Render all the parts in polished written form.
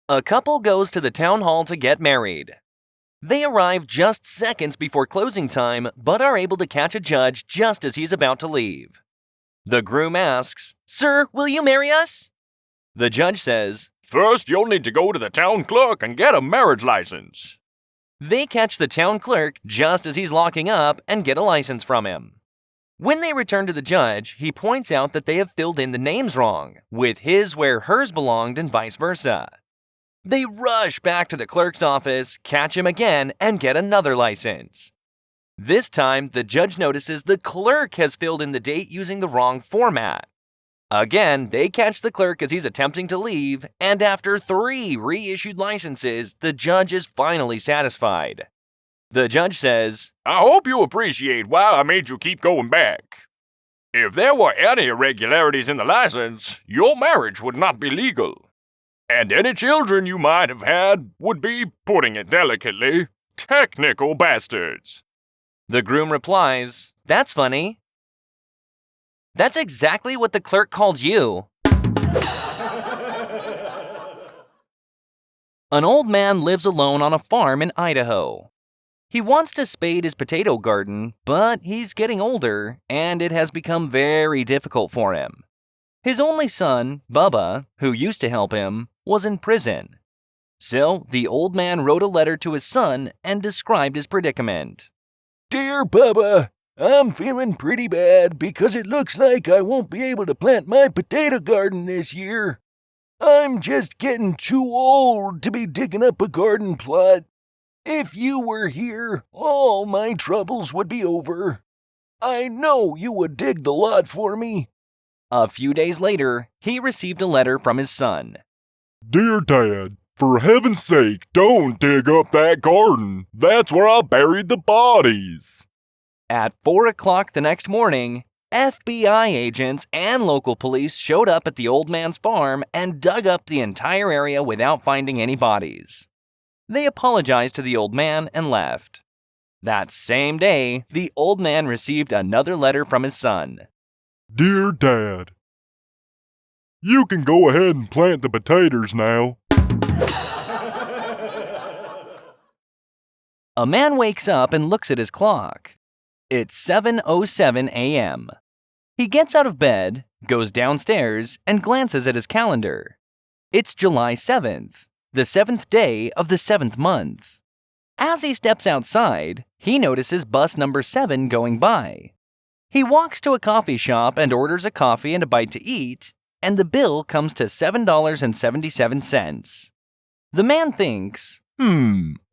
A couple goes to the town hall to get married. They arrive just seconds before closing time, but are able to catch a judge just as he's about to leave. The groom asks, "Sir, will you marry us?" The judge says, "First, you'll need to go to the town clerk and get a marriage license." They catch the town clerk just as he's locking up and get a license from him. When they return to the judge, he points out that they have filled in the names wrong, with his where hers belonged and vice versa. They rush back to the clerk's office, catch him again, and get another license. This time, the judge notices the clerk has filled in the date using the wrong format. Again, they catch the clerk as he's attempting to leave, and after 3 reissued licenses, the judge is finally satisfied. The judge says, "I hope you appreciate why I made you keep going back. If there were any irregularities in the license, your marriage would not be legal. And any children you might have had would be, putting it delicately, technical bastards." The groom replies, "That's funny. That's exactly what the clerk called you." An old man lives alone on a farm in Idaho. He wants to spade his potato garden, but he's getting older, and it has become very difficult for him. His only son, Bubba, who used to help him, was in prison. So the old man wrote a letter to his son and described his predicament. "Dear Bubba, I'm feeling pretty bad because it looks like I won't be able to plant my potato garden this year. I'm just getting too old to be digging up a garden plot. If you were here, all my troubles would be over. I know you would dig the lot for me." A few days later, he received a letter from his son. "Dear Dad, for heaven's sake, don't dig up that garden. That's where I buried the bodies." At 4 o'clock the next morning, FBI agents and local police showed up at the old man's farm and dug up the entire area without finding any bodies. They apologized to the old man and left. That same day, the old man received another letter from his son. "Dear Dad, you can go ahead and plant the potatoes now." A man wakes up and looks at his clock. It's 7:07 a.m. He gets out of bed, goes downstairs, and glances at his calendar. It's July 7th, the 7th day of the 7th month. As he steps outside, he notices bus number 7 going by. He walks to a coffee shop and orders a coffee and a bite to eat, and the bill comes to $7.77. The man thinks,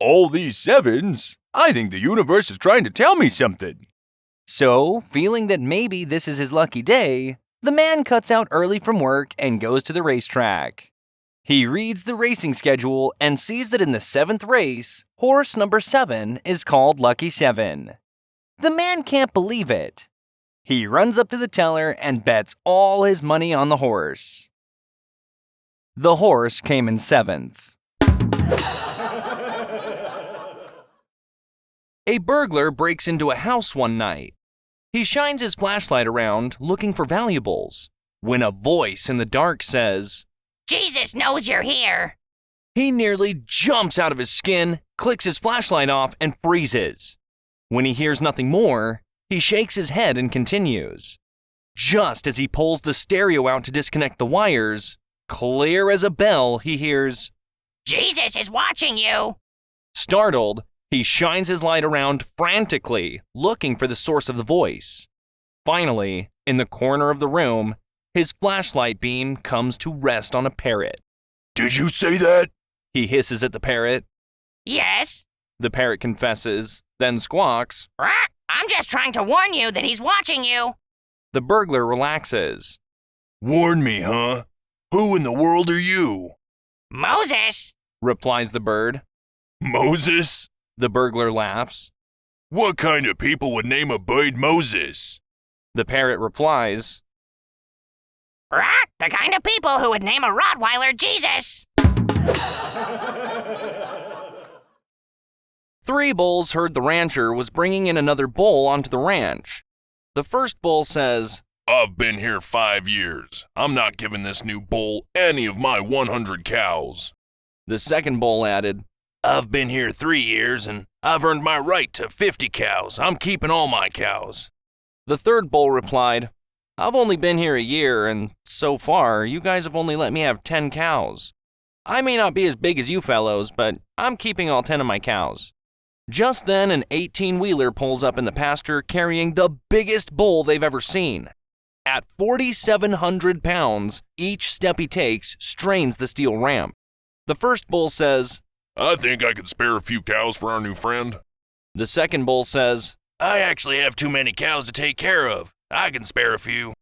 All these sevens? I think the universe is trying to tell me something." So, feeling that maybe this is his lucky day, the man cuts out early from work and goes to the racetrack. He reads the racing schedule and sees that in the 7th race, horse number 7 is called Lucky 7. The man can't believe it. He runs up to the teller and bets all his money on the horse. The horse came in 7th. A burglar breaks into a house one night. He shines his flashlight around, looking for valuables, when a voice in the dark says, "Jesus knows you're here." He nearly jumps out of his skin, clicks his flashlight off, and freezes. When he hears nothing more, he shakes his head and continues. Just as he pulls the stereo out to disconnect the wires, clear as a bell, he hears, "Jesus is watching you." Startled, he shines his light around frantically, looking for the source of the voice. Finally, in the corner of the room, his flashlight beam comes to rest on a parrot. "Did you say that?" He hisses at the parrot. "Yes." The parrot confesses, then squawks. "Rah, I'm just trying to warn you that he's watching you." The burglar relaxes. "Warn me, huh? Who in the world are you?" "Moses." Replies the bird. "Moses?" The burglar laughs. "What kind of people would name a bird Moses?" The parrot replies. "Rah, the kind of people who would name a Rottweiler Jesus." 3 bulls heard the rancher was bringing in another bull onto the ranch. The first bull says, "I've been here 5 years. I'm not giving this new bull any of my 100 cows." The second bull added, I've been here 3 years and I've earned my right to 50 cows. I'm keeping all my cows. The third bull replied, I've only been here a year, and so far, you guys have only let me have 10 cows. I may not be as big as you fellows, but I'm keeping all 10 of my cows. Just then, an 18-wheeler pulls up in the pasture carrying the biggest bull they've ever seen. At 4,700 pounds, each step he takes strains the steel ramp. The first bull says, I think I could spare a few cows for our new friend. The second bull says, I actually have too many cows to take care of. I can spare a few.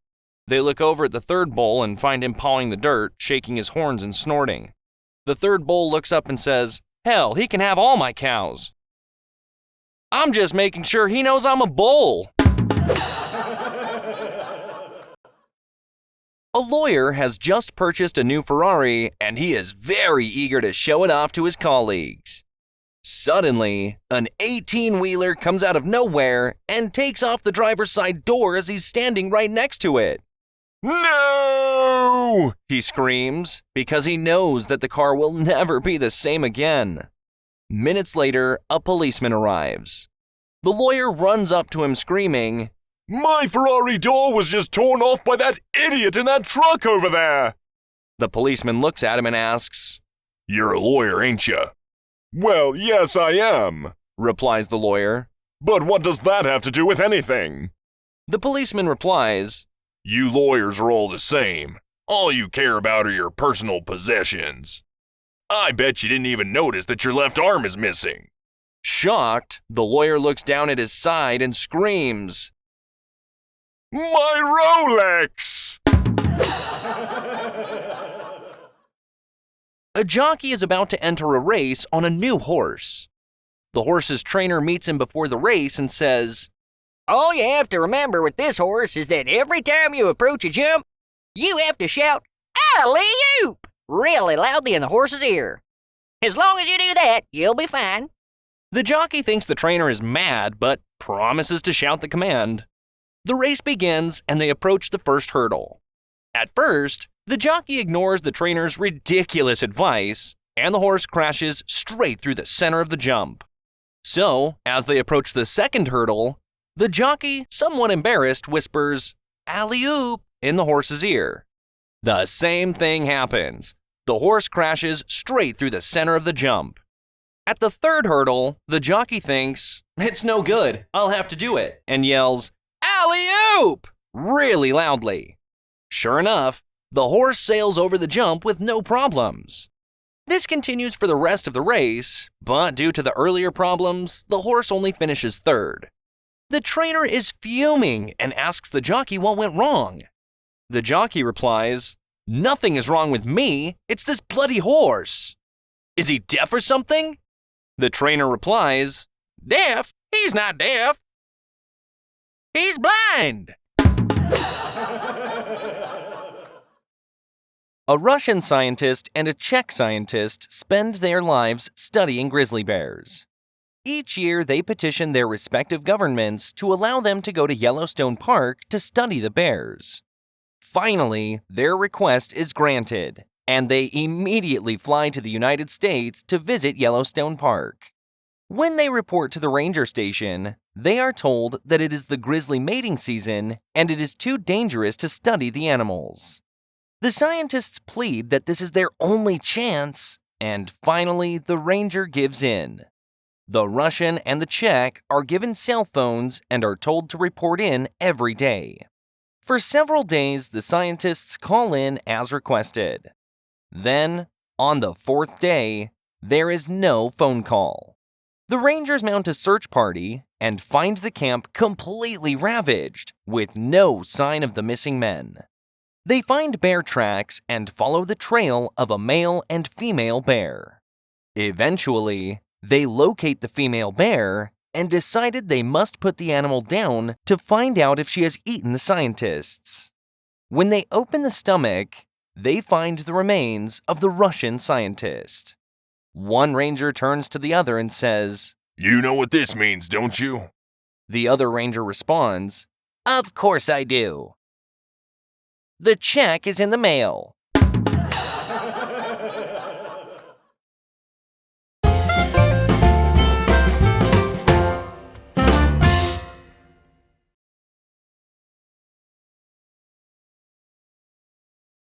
They look over at the third bull and find him pawing the dirt, shaking his horns and snorting. The third bull looks up and says, hell, he can have all my cows. I'm just making sure he knows I'm a bull. A lawyer has just purchased a new Ferrari, and he is very eager to show it off to his colleagues. Suddenly, an 18-wheeler comes out of nowhere and takes off the driver's side door as he's standing right next to it. No! He screams because he knows that the car will never be the same again. Minutes later, a policeman arrives. The lawyer runs up to him screaming, My Ferrari door was just torn off by that idiot in that truck over there! The policeman looks at him and asks, You're a lawyer, ain't you? Well, yes, I am, replies the lawyer. But what does that have to do with anything? The policeman replies, You lawyers are all the same. All you care about are your personal possessions. I bet you didn't even notice that your left arm is missing. Shocked, the lawyer looks down at his side and screams, My Rolex! A jockey is about to enter a race on a new horse. The horse's trainer meets him before the race and says, All you have to remember with this horse is that every time you approach a jump, you have to shout, Alley-oop! Really loudly in the horse's ear. As long as you do that, you'll be fine. The jockey thinks the trainer is mad, but promises to shout the command. The race begins and they approach the first hurdle. At first, the jockey ignores the trainer's ridiculous advice, and the horse crashes straight through the center of the jump. So, as they approach the second hurdle, the jockey, somewhat embarrassed, whispers, Alley-oop, in the horse's ear. The same thing happens. The horse crashes straight through the center of the jump. At the third hurdle, the jockey thinks, It's no good, I'll have to do it, and yells, Alley-oop! Really loudly. Sure enough, the horse sails over the jump with no problems. This continues for the rest of the race, but due to the earlier problems, the horse only finishes third. The trainer is fuming and asks the jockey what went wrong. The jockey replies, Nothing is wrong with me, it's this bloody horse. Is he deaf or something? The trainer replies, Deaf? He's not deaf. He's blind. A Russian scientist and a Czech scientist spend their lives studying grizzly bears. Each year, they petition their respective governments to allow them to go to Yellowstone Park to study the bears. Finally, their request is granted, and they immediately fly to the United States to visit Yellowstone Park. When they report to the ranger station, they are told that it is the grizzly mating season and it is too dangerous to study the animals. The scientists plead that this is their only chance, and finally the ranger gives in. The Russian and the Czech are given cell phones and are told to report in every day. For several days, the scientists call in as requested. Then, on the fourth day, there is no phone call. The rangers mount a search party and find the camp completely ravaged, with no sign of the missing men. They find bear tracks and follow the trail of a male and female bear. Eventually, they locate the female bear and decided they must put the animal down to find out if she has eaten the scientists. When they open the stomach, they find the remains of the Russian scientist. One ranger turns to the other and says, You know what this means, don't you? The other ranger responds, Of course I do. The check is in the mail.